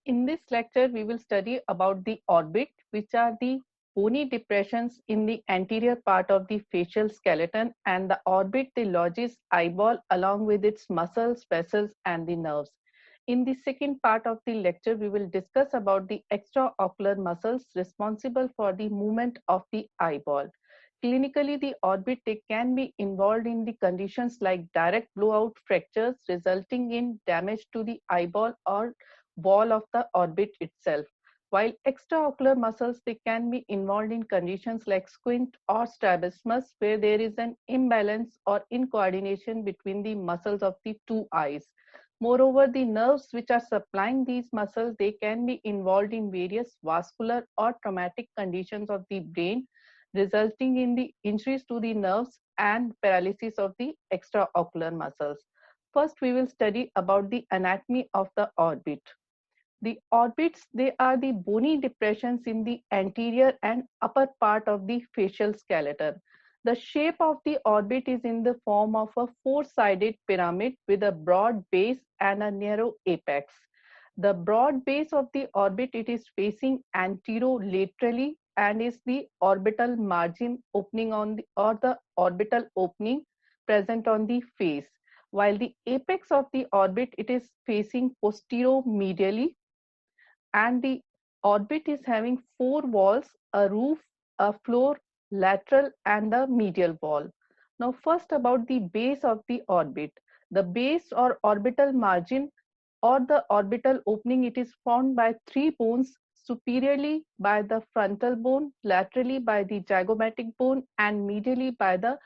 In this lecture, we will study about the orbit, which are the bony depressions in the anterior part of the facial skeleton, and the orbit, the logis eyeball along with its muscles, vessels, and the nerves. In the second part of the lecture, we will discuss about the extraocular muscles responsible for the movement of the eyeball. Clinically, the orbit can be involved in the conditions like direct blowout fractures resulting in damage to the eyeball or wall of the orbit itself. While extraocular muscles, they can be involved in conditions like squint or strabismus, where there is an imbalance or incoordination between the muscles of the two eyes. Moreover, the nerves which are supplying these muscles, they can be involved in various vascular or traumatic conditions of the brain, resulting in the injuries to the nerves and paralysis of the extraocular muscles. First, we will study about the anatomy of the orbit. The orbits, they are the bony depressions in the anterior and upper part of the facial skeleton. The shape of the orbit is in the form of a four-sided pyramid with a broad base and a narrow apex. The broad base of the orbit, it is facing anterolaterally and is the orbital margin opening on the or the orbital opening present on the face, while the apex of the orbit, it is facing posteromedially, and the orbit is having four walls, a roof, a floor, lateral, and a medial wall. Now, first about the base of the orbit. The base or orbital margin or the orbital opening, it is formed by three bones, superiorly by the frontal bone, laterally by the zygomatic bone, and medially by the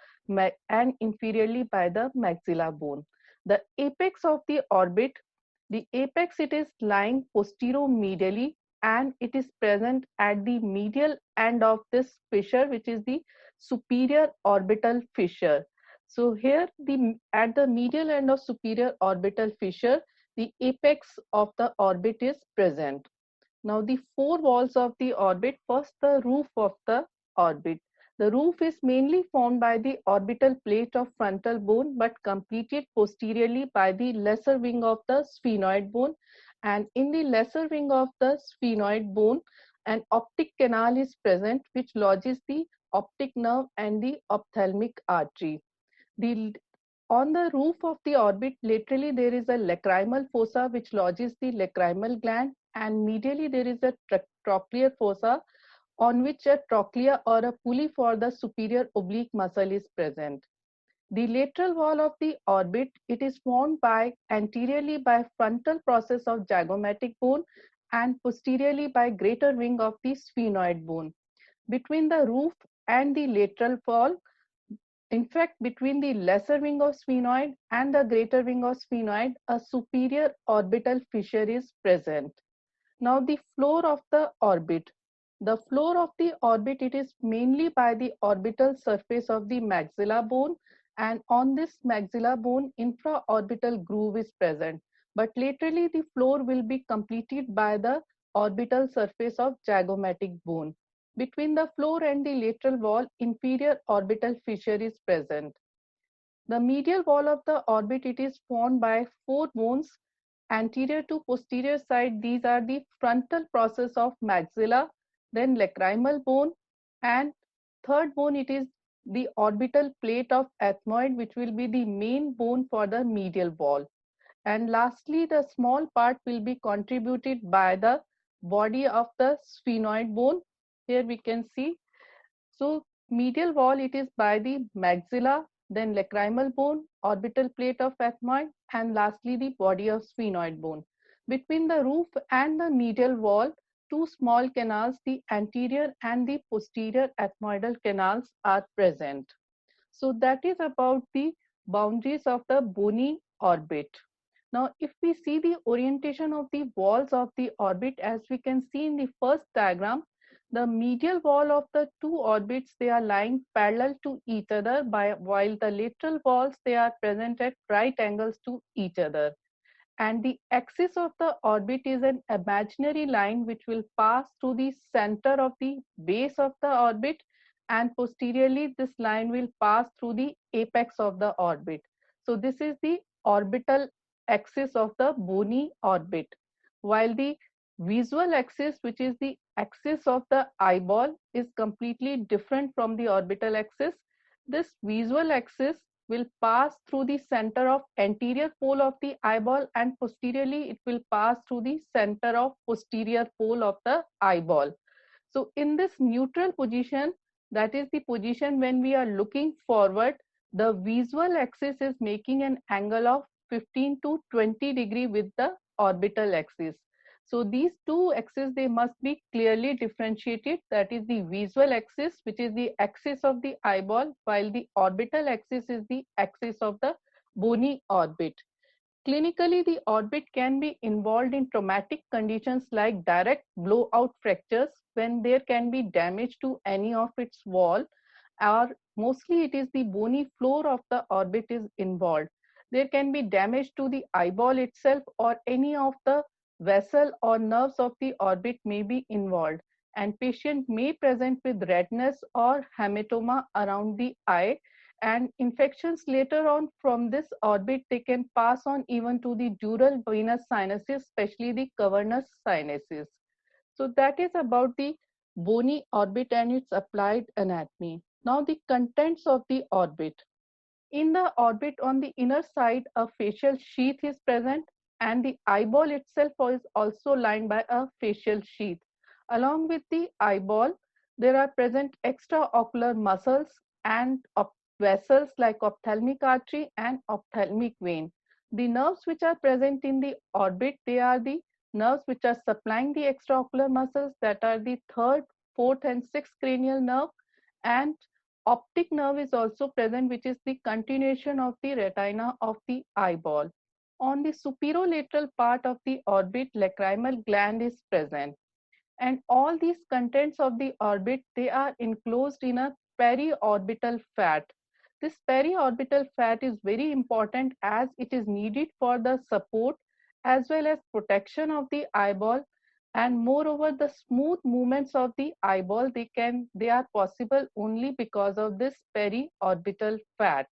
and inferiorly by the maxilla bone. The apex of the orbit, the apex, it is lying posteromedially, and it is present at the medial end of this fissure, which is the superior orbital fissure. So here, at the medial end of superior orbital fissure, the apex of the orbit is present. Now, the four walls of the orbit, first the roof of the orbit. The roof is mainly formed by the orbital plate of frontal bone, but completed posteriorly by the lesser wing of the sphenoid bone. And in the lesser wing of the sphenoid bone, an optic canal is present, which lodges the optic nerve and the ophthalmic artery. The On the roof of the orbit, laterally there is a lacrimal fossa which lodges the lacrimal gland, and medially there is a trochlear fossa on which a trochlea or a pulley for the superior oblique muscle is present. The lateral wall of the orbit, it is formed by anteriorly by frontal process of zygomatic bone and posteriorly by greater wing of the sphenoid bone. Between the roof and the lateral wall, in fact, between the lesser wing of sphenoid and the greater wing of sphenoid, a superior orbital fissure is present. Now, the floor of the orbit. The floor of the orbit, it is mainly by the orbital surface of the maxilla bone, and on this maxilla bone, infraorbital groove is present. But laterally, the floor will be completed by the orbital surface of zygomatic bone. Between the floor and the lateral wall, inferior orbital fissure is present. The medial wall of the orbit, it is formed by four bones anterior to posterior side. These are the frontal process of maxilla, then lacrimal bone, and third bone, it is the orbital plate of ethmoid, which will be the main bone for the medial wall. And lastly, the small part will be contributed by the body of the sphenoid bone. Here we can see. So medial wall, it is by the maxilla, then lacrimal bone, orbital plate of ethmoid, and lastly the body of sphenoid bone. Between the roof and the medial wall, two small canals, the anterior and the posterior ethmoidal canals, are present. So that is about the boundaries of the bony orbit. Now, if we see the orientation of the walls of the orbit, as we can see in the first diagram, the medial wall of the two orbits, they are lying parallel to each other, while the lateral walls, they are present at right angles to each other. And the axis of the orbit is an imaginary line which will pass through the center of the base of the orbit, and posteriorly this line will pass through the apex of the orbit. So this is the orbital axis of the bony orbit, while the visual axis, which is the axis of the eyeball, is completely different from the orbital axis. This visual axis will pass through the center of anterior pole of the eyeball, and posteriorly it will pass through the center of posterior pole of the eyeball. So in this neutral position, that is the position when we are looking forward, the visual axis is making an angle of 15 to 20 degree with the orbital axis. So these two axes, they must be clearly differentiated. That is the visual axis, which is the axis of the eyeball, while the orbital axis is the axis of the bony orbit. Clinically, the orbit can be involved in traumatic conditions like direct blowout fractures, when there can be damage to any of its wall, or mostly it is the bony floor of the orbit is involved. There can be damage to the eyeball itself, or any of the vessel or nerves of the orbit may be involved, and patient may present with redness or hematoma around the eye, and infections later on from this orbit, they can pass on even to the dural venous sinuses, especially the cavernous sinuses. So that is about the bony orbit and its applied anatomy. Now the contents of the orbit. In the orbit, on the inner side, a facial sheath is present, and the eyeball itself is also lined by a facial sheath. Along with the eyeball, there are present extraocular muscles and vessels like ophthalmic artery and ophthalmic vein. The nerves which are present in the orbit, they are the nerves which are supplying the extraocular muscles, that are the third, fourth, and sixth cranial nerve, and optic nerve is also present, which is the continuation of the retina of the eyeball. On the superolateral part of the orbit, lacrimal gland is present. And all these contents of the orbit, they are enclosed in a periorbital fat. This periorbital fat is very important as it is needed for the support as well as protection of the eyeball, and moreover the smooth movements of the eyeball, they are possible only because of this periorbital fat.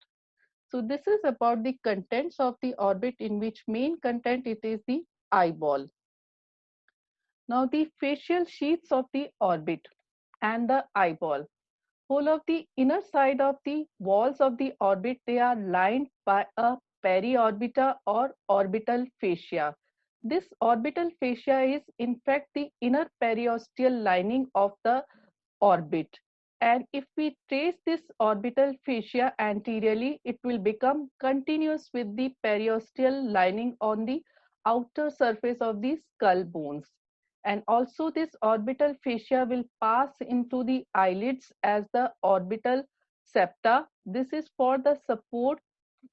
So this is about the contents of the orbit, in which main content it is the eyeball. Now the facial sheaths of the orbit and the eyeball. Whole of the inner side of the walls of the orbit, they are lined by a periorbita or orbital fascia. This orbital fascia is in fact the inner periosteal lining of the orbit. And if we trace this orbital fascia anteriorly, it will become continuous with the periosteal lining on the outer surface of the skull bones. And also this orbital fascia will pass into the eyelids as the orbital septa. This is for the support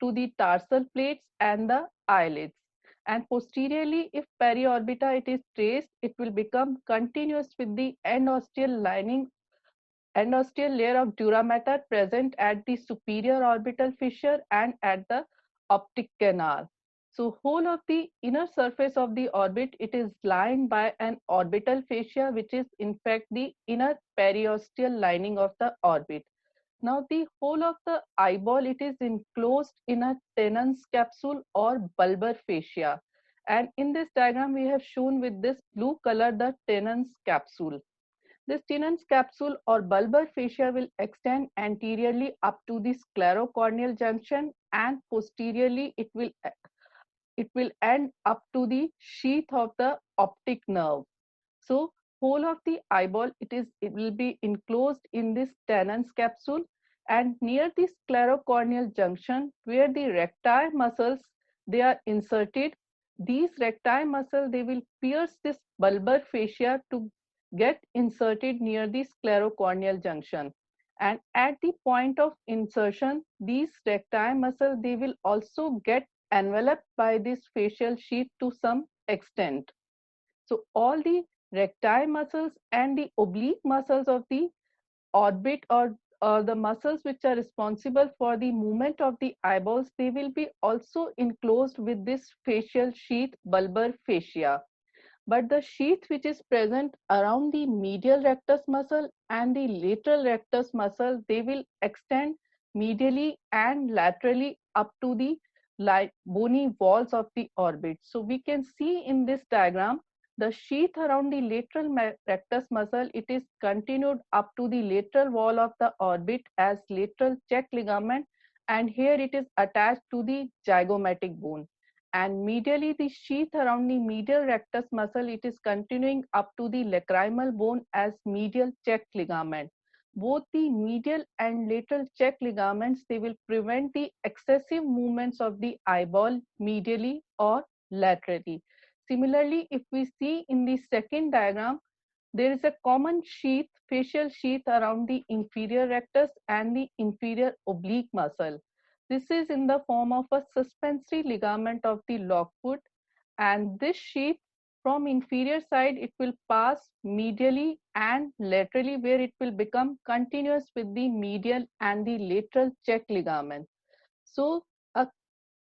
to the tarsal plates and the eyelids. And posteriorly, if periorbita it is traced, it will become continuous with the endosteal layer of dura mater present at the superior orbital fissure and at the optic canal. So whole of the inner surface of the orbit, it is lined by an orbital fascia, which is in fact the inner periosteal lining of the orbit. Now the whole of the eyeball, it is enclosed in a Tennant's capsule or bulbar fascia. And in this diagram, we have shown with this blue color the Tennant's capsule. This Tennant's capsule or bulbar fascia will extend anteriorly up to the sclerocorneal junction, and posteriorly it will end up to the sheath of the optic nerve. So whole of the eyeball, it will be enclosed in this Tennant's capsule, and near the sclerocorneal junction where the recti muscles, they are inserted. These recti muscle, they will pierce this bulbar fascia to get inserted near the sclerocorneal junction. And at the point of insertion, these recti muscle, they will also get enveloped by this facial sheath to some extent. So all the recti muscles and the oblique muscles of the orbit, or the muscles which are responsible for the movement of the eyeballs, they will be also enclosed with this facial sheath, bulbar fascia. But the sheath which is present around the medial rectus muscle and the lateral rectus muscle, they will extend medially and laterally up to the bony walls of the orbit. So we can see in this diagram The sheath around the lateral rectus muscle, it is continued up to the lateral wall of the orbit as lateral check ligament, and here it is attached to the zygomatic bone. And medially, the sheath around the medial rectus muscle, it is continuing up to the lacrimal bone as medial check ligament. Both the medial and lateral check ligaments, they will prevent the excessive movements of the eyeball medially or laterally. Similarly, if we see in the second diagram, there is a common sheath, facial sheath around the inferior rectus and the inferior oblique muscle. This is in the form of a suspensory ligament of the Lockwood, and this sheath from inferior side, it will pass medially and laterally, where it will become continuous with the medial and the lateral check ligament. So a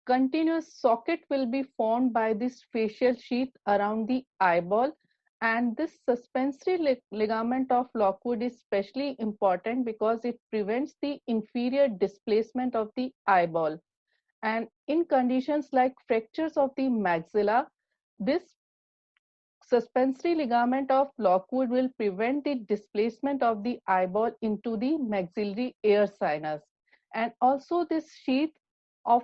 continuous socket will be formed by this facial sheath around the eyeball, and this suspensory ligament of Lockwood is especially important because it prevents the inferior displacement of the eyeball. And in conditions like fractures of the maxilla, this suspensory ligament of Lockwood will prevent the displacement of the eyeball into the maxillary air sinus. And also this sheath of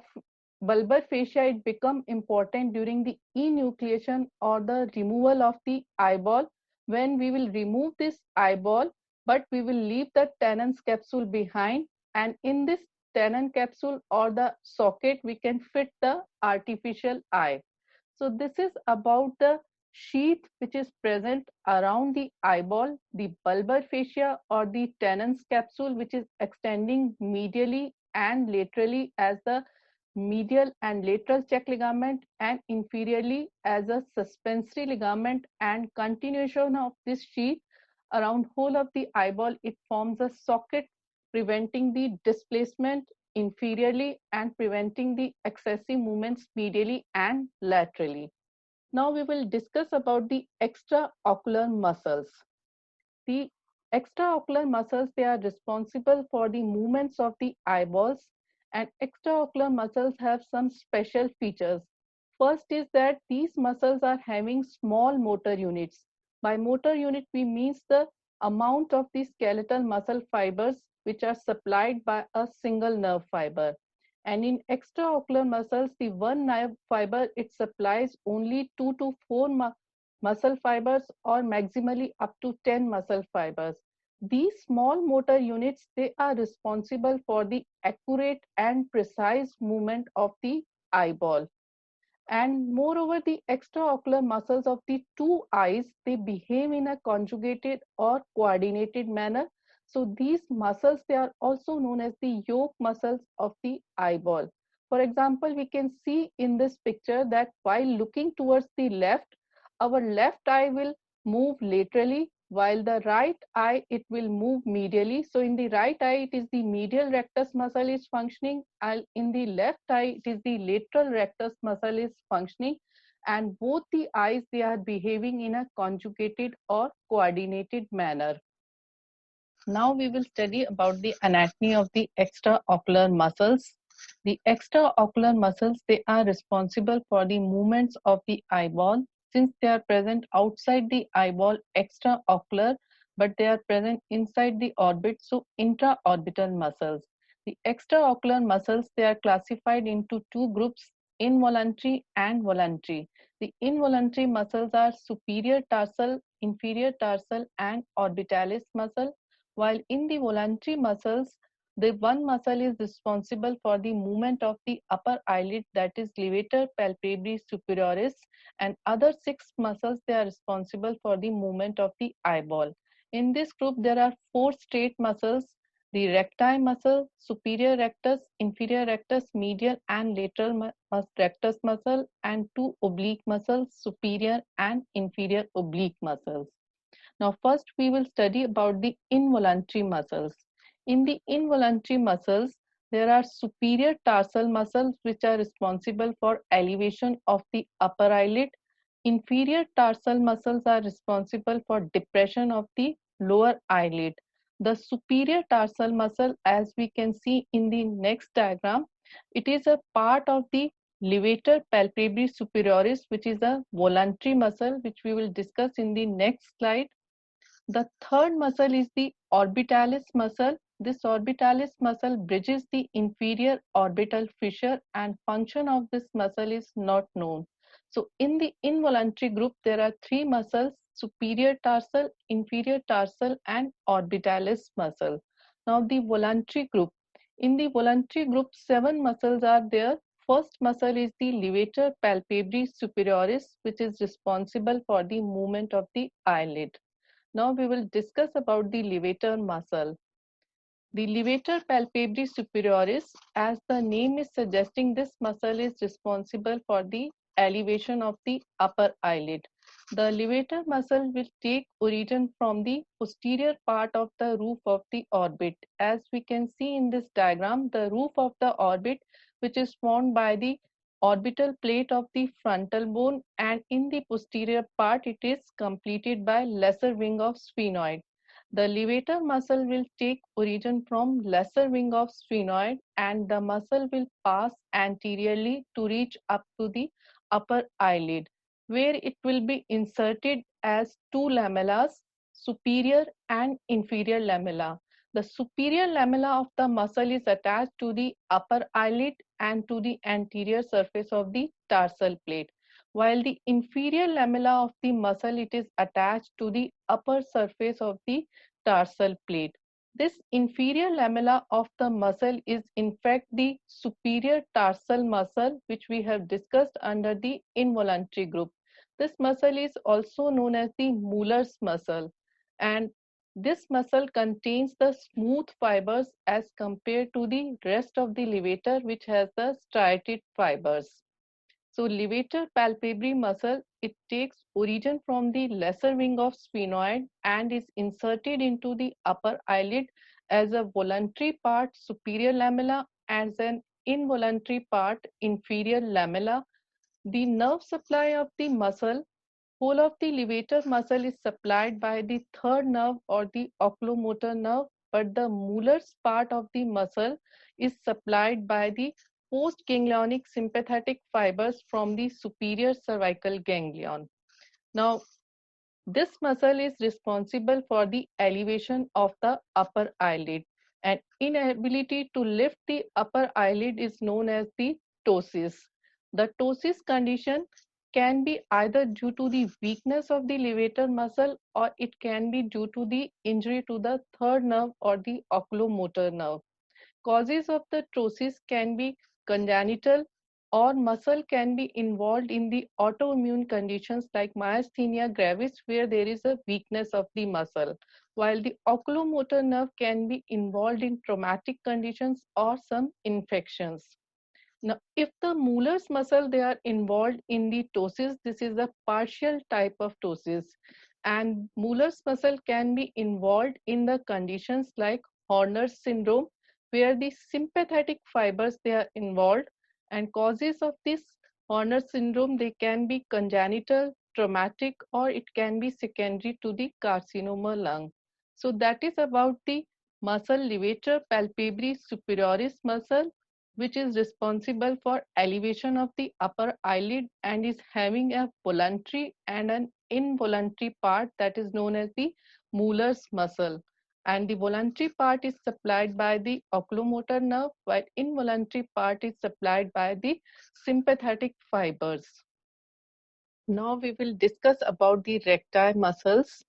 bulbar fascia, it become important during the enucleation or the removal of the eyeball, when we will remove this eyeball, but we will leave the Tennant's capsule behind, and in this Tennant capsule or the socket, we can fit the artificial eye. So this is about the sheath which is present around the eyeball, the bulbar fascia or the Tennant's capsule, which is extending medially and laterally as the medial and lateral check ligament, and inferiorly as a suspensory ligament, and continuation of this sheath around whole of the eyeball, it forms a socket preventing the displacement inferiorly and preventing the excessive movements medially and laterally. Now we will discuss about the extraocular muscles. The extraocular muscles, they are responsible for the movements of the eyeballs, and extraocular muscles have some special features. First is that these muscles are having small motor units. By motor unit, we means the amount of the skeletal muscle fibers which are supplied by a single nerve fiber. And in extraocular muscles, the one nerve fiber, it supplies only 2 to 4 muscle fibers, or maximally up to 10 muscle fibers. These small motor units, they are responsible for the accurate and precise movement of the eyeball. And moreover, the extraocular muscles of the two eyes, they behave in a conjugated or coordinated manner. So these muscles, they are also known as the yoke muscles of the eyeball. For example, we can see in this picture that while looking towards the left, our left eye will move laterally, while the right eye, it will move medially. So in the right eye, it is the medial rectus muscle is functioning, and in the left eye, it is the lateral rectus muscle is functioning, and both the eyes, they are behaving in a conjugated or coordinated manner. Now we will study about the anatomy of the extraocular muscles. The extraocular muscles, they are responsible for the movements of the eyeball. Since they are present outside the eyeball, extraocular, but they are present inside the orbit, so intraorbital muscles. The extraocular muscles, they are classified into two groups, involuntary and voluntary. The involuntary muscles are superior tarsal, inferior tarsal, and orbitalis muscle, while in the voluntary muscles, the one muscle is responsible for the movement of the upper eyelid, that is levator palpebrae superioris, and other six muscles, they are responsible for the movement of the eyeball. In this group, there are four straight muscles: the recti muscle, superior rectus, inferior rectus, medial and lateral rectus muscle, and two oblique muscles, superior and inferior oblique muscles. Now first we will study about the involuntary muscles. In the involuntary muscles, there are superior tarsal muscles which are responsible for elevation of the upper eyelid. Inferior tarsal muscles are responsible for depression of the lower eyelid. The superior tarsal muscle, as we can see in the next diagram, it is a part of the levator palpebrae superioris, which is a voluntary muscle, which we will discuss in the next slide. The third muscle is the orbitalis muscle. This orbitalis muscle bridges the inferior orbital fissure, and function of this muscle is not known. So in the involuntary group, there are three muscles: superior tarsal, inferior tarsal, and orbitalis muscle. Now the voluntary group. In the voluntary group, seven muscles are there. First muscle is the levator palpebrae superioris, which is responsible for the movement of the eyelid. Now we will discuss about the levator muscle. The levator palpebrae superioris, as the name is suggesting, this muscle is responsible for the elevation of the upper eyelid. The levator muscle will take origin from the posterior part of the roof of the orbit. As we can see in this diagram, the roof of the orbit, which is formed by the orbital plate of the frontal bone, and in the posterior part it is completed by lesser wing of sphenoid. The levator muscle will take origin from lesser wing of sphenoid, and the muscle will pass anteriorly to reach up to the upper eyelid, where it will be inserted as two lamellas, superior and inferior lamella. The superior lamella of the muscle is attached to the upper eyelid and to the anterior surface of the tarsal plate, while the inferior lamella of the muscle, it is attached to the upper surface of the tarsal plate. This inferior lamella of the muscle is in fact the superior tarsal muscle, which we have discussed under the involuntary group. This muscle is also known as the Mueller's muscle, and this muscle contains the smooth fibers as compared to the rest of the levator, which has the striated fibers. So levator palpebrae muscle, it takes origin from the lesser wing of sphenoid and is inserted into the upper eyelid as a voluntary part superior lamella, as an involuntary part inferior lamella. The nerve supply of the muscle, whole of the levator muscle is supplied by the third nerve or the oculomotor nerve, but the Mueller's part of the muscle is supplied by the postganglionic sympathetic fibers from the superior cervical ganglion. Now, this muscle is responsible for the elevation of the upper eyelid, and inability to lift the upper eyelid is known as the ptosis. The ptosis condition can be either due to the weakness of the levator muscle, or it can be due to the injury to the third nerve or the oculomotor nerve. Causes of the ptosis can be congenital, or muscle can be involved in the autoimmune conditions like myasthenia gravis, where there is a weakness of the muscle, while the oculomotor nerve can be involved in traumatic conditions or some infections. Now, if the Mueller's muscle, they are involved in the ptosis, this is a partial type of ptosis. And Mueller's muscle can be involved in the conditions like Horner's syndrome, where the sympathetic fibers, they are involved, and causes of this Horner's syndrome, they can be congenital, traumatic, or it can be secondary to the carcinoma lung. So that is about the muscle levator palpebrae superioris muscle, which is responsible for elevation of the upper eyelid and is having a voluntary and an involuntary part that is known as the Mueller's muscle. And the voluntary part is supplied by the oculomotor nerve, while involuntary part is supplied by the sympathetic fibers. Now we will discuss about the recti muscles.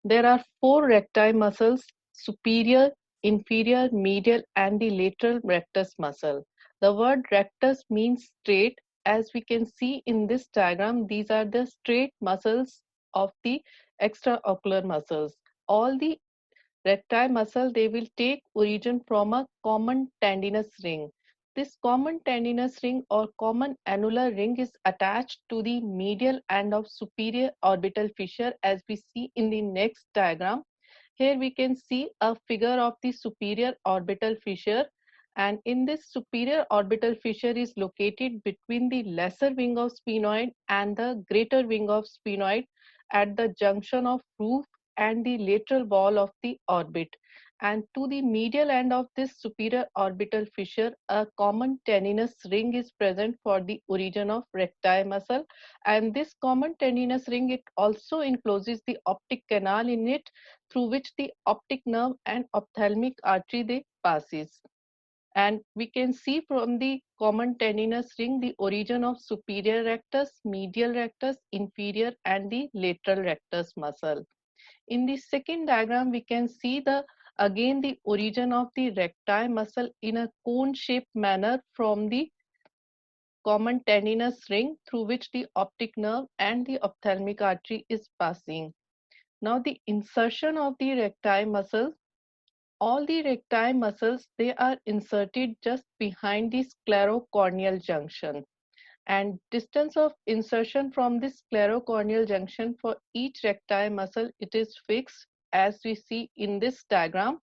There are four recti muscles: superior, inferior, medial, and the lateral rectus muscle. The word rectus means straight. As we can see in this diagram, these are the straight muscles of the extraocular muscles. All the recti muscle, they will take origin from a common tendinous ring. This common tendinous ring or common annular ring is attached to the medial end of superior orbital fissure, as we see in the next diagram. Here we can see a figure of the superior orbital fissure, and in this superior orbital fissure is located between the lesser wing of sphenoid and the greater wing of sphenoid at the junction of roof and the lateral wall of the orbit. and to the medial end of this superior orbital fissure, a common tendinous ring is present for the origin of recti muscle. And this common tendinous ring, it also encloses the optic canal in it, through which the optic nerve and ophthalmic artery they passes. And we can see from the common tendinous ring the origin of superior rectus, medial rectus, inferior, and the lateral rectus muscle. In the second diagram, we can see again the origin of the recti muscle in a cone-shaped manner from the common tendinous ring through which the optic nerve and the ophthalmic artery is passing. Now the insertion of the recti muscle, all the recti muscles, they are inserted just behind the sclerocorneal junction, and distance of insertion from this sclerocorneal junction for each recti muscle, it is fixed as we see in this diagram.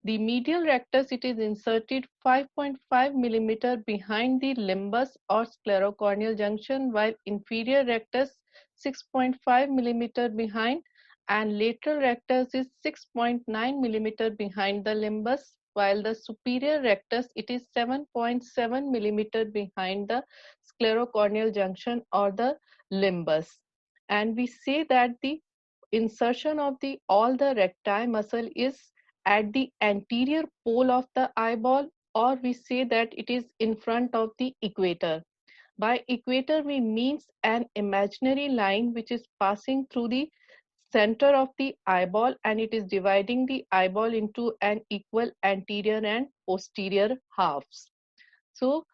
The medial rectus, it is inserted 5.5 millimeter behind the limbus or sclerocorneal junction, while inferior rectus 6.5 millimeter behind, and lateral rectus is 6.9 millimeter behind the limbus, while the superior rectus, it is 7.7 millimeter behind the sclerocorneal junction or the limbus. And we say that the insertion of the all the recti muscle is at the anterior pole of the eyeball, or we say that it is in front of the equator. By equator, we means an imaginary line which is passing through the center of the eyeball, and it is dividing the eyeball into an equal anterior and posterior halves. So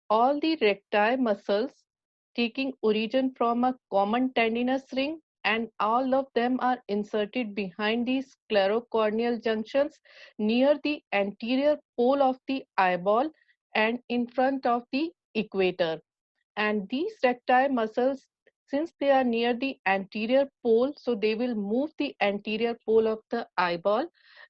all the recti muscles taking origin from a common tendinous ring, and all of them are inserted behind the sclerocorneal junctions near the anterior pole of the eyeball and in front of the equator. And these recti muscles, since they are near the anterior pole, so they will move the anterior pole of the eyeball,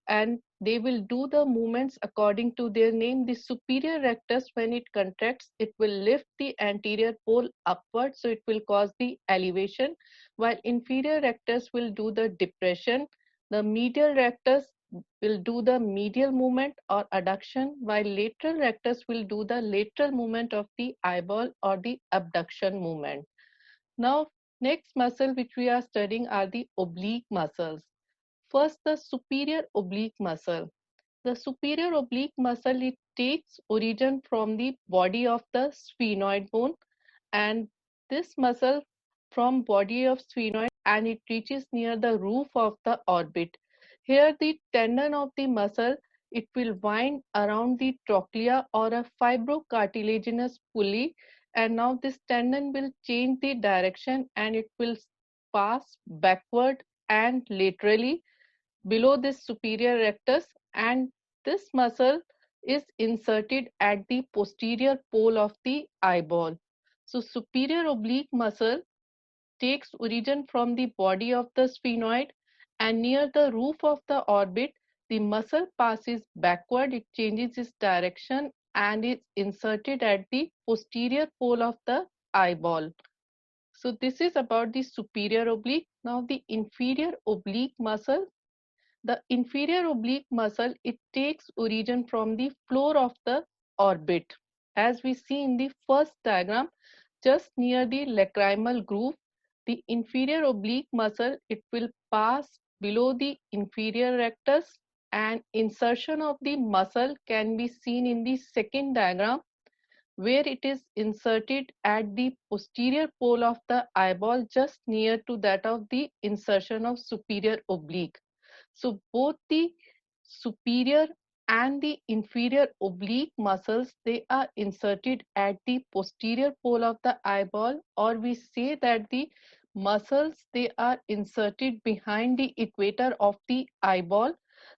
and they will do the movements according to their name. The superior rectus, when it contracts, it will lift the anterior pole upward, so it will cause the elevation, while inferior rectus will do the depression. The medial rectus will do the medial movement or adduction, while lateral rectus will do the lateral movement of the eyeball or the abduction movement. Now, next muscle which we are studying are the oblique muscles. First, the superior oblique muscle. The superior oblique muscle, it takes origin from the body of the sphenoid bone, and this muscle from body of sphenoid, and it reaches near the roof of the orbit. Here the tendon of the muscle, it will wind around the trochlea or a fibrocartilaginous pulley, and now this tendon will change the direction and it will pass backward and laterally below this superior rectus, and this muscle is inserted at the posterior pole of the eyeball. So superior oblique muscle takes origin from the body of the sphenoid, and near the roof of the orbit, the muscle passes backward, it changes its direction and is inserted at the posterior pole of the eyeball. So this is about the superior oblique. Now the inferior oblique muscle. The inferior oblique muscle, it takes origin from the floor of the orbit. As we see in the first diagram, just near the lacrimal groove, the inferior oblique muscle, it will pass below the inferior rectus, and insertion of the muscle can be seen in the second diagram, where it is inserted at the posterior pole of the eyeball just near to that of the insertion of superior oblique. So both the superior and the inferior oblique muscles, they are inserted at the posterior pole of the eyeball, or we say that the muscles, they are inserted behind the equator of the eyeball.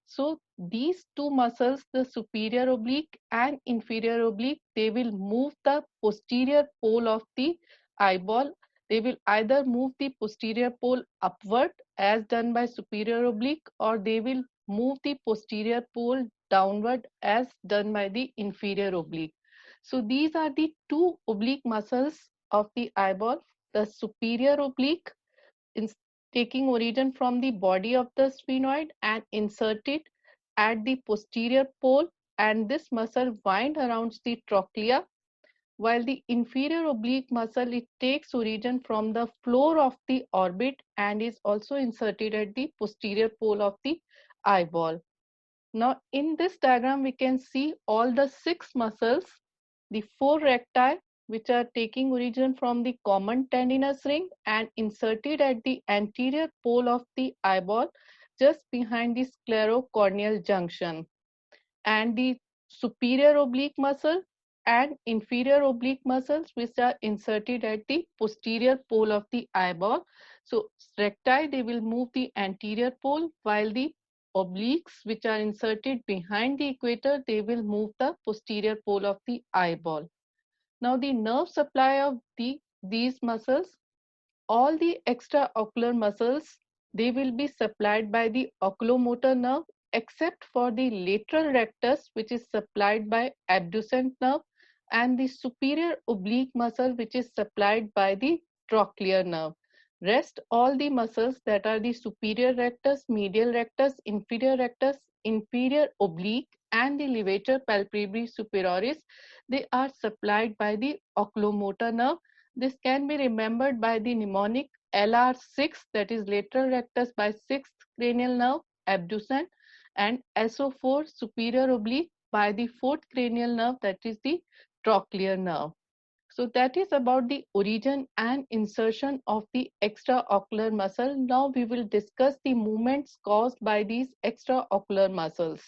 So these two muscles, the superior oblique and inferior oblique, they will move the posterior pole of the eyeball. They will either move the posterior pole upward as done by superior oblique, or they will move the posterior pole downward as done by the inferior oblique. So these are the two oblique muscles of the eyeball. The superior oblique is taking origin from the body of the sphenoid and inserted at the posterior pole, and this muscle winds around the trochlea, while the inferior oblique muscle, it takes origin from the floor of the orbit and is also inserted at the posterior pole of the eyeball. Now in this diagram we can see all the 6 muscles, the 4 recti which are taking origin from the common tendinous ring and inserted at the anterior pole of the eyeball just behind the sclerocorneal junction, and the superior oblique muscle and inferior oblique muscles which are inserted at the posterior pole of the eyeball. So recti, they will move the anterior pole, while the obliques which are inserted behind the equator, they will move the posterior pole of the eyeball. Now the nerve supply of these muscles, all the extraocular muscles, they will be supplied by the oculomotor nerve, except for the lateral rectus which is supplied by abducent nerve, and the superior oblique muscle which is supplied by the trochlear nerve. Rest all the muscles, that are the superior rectus, medial rectus, inferior oblique and the levator palpebrae superioris, they are supplied by the oculomotor nerve. This can be remembered by the mnemonic LR6, that is lateral rectus by 6th cranial nerve abducent, and SO4 superior oblique by the 4th cranial nerve, that is the trochlear nerve. So that is about the origin and insertion of the extraocular muscle. Now we will discuss the movements caused by these extraocular muscles.